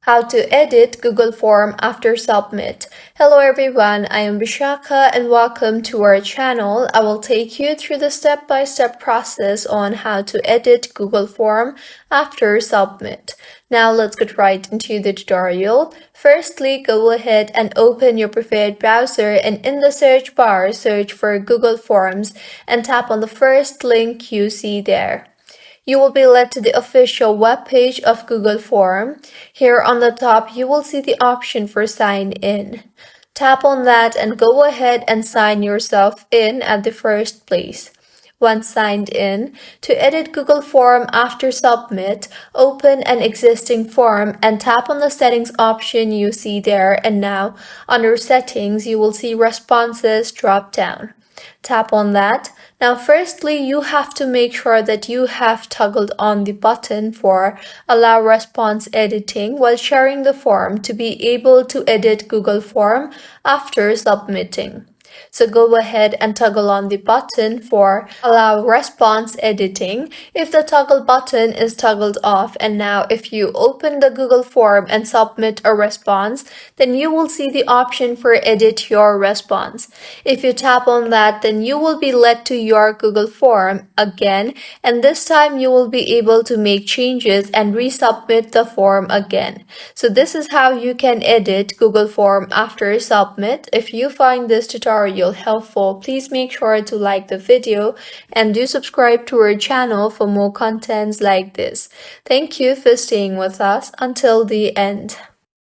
How to edit Google Form after submit. Hello everyone, I am Vishaka and welcome to our channel. I will take you through the step-by-step process on how to edit Google Form after submit. Now let's get right into the tutorial. Firstly, go ahead and open your preferred browser and in the search bar, search for Google Forms and tap on the first link you see there. You will be led to the official webpage of Google Form. Here on the top, you will see the option for sign in. Tap on that and go ahead and sign yourself in at the first place. Once signed in, to edit Google Form after submit, open an existing form and tap on the settings option you see there, and now under settings you will see responses drop down. Tap on that. Now firstly, you have to make sure that you have toggled on the button for allow response editing while sharing the form to be able to edit Google Form after submitting. So go ahead and toggle on the button for allow response editing if the toggle button is toggled off. And now if you open the Google Form and submit a response, then you will see the option for edit your response. If you tap on that, then you will be led to your Google Form again, and this time you will be able to make changes and resubmit the form again. So this is how you can edit Google Form after submit. If you find this tutorial helpful, please make sure to like the video and do subscribe to our channel for more contents like this. Thank you for staying with us until the end.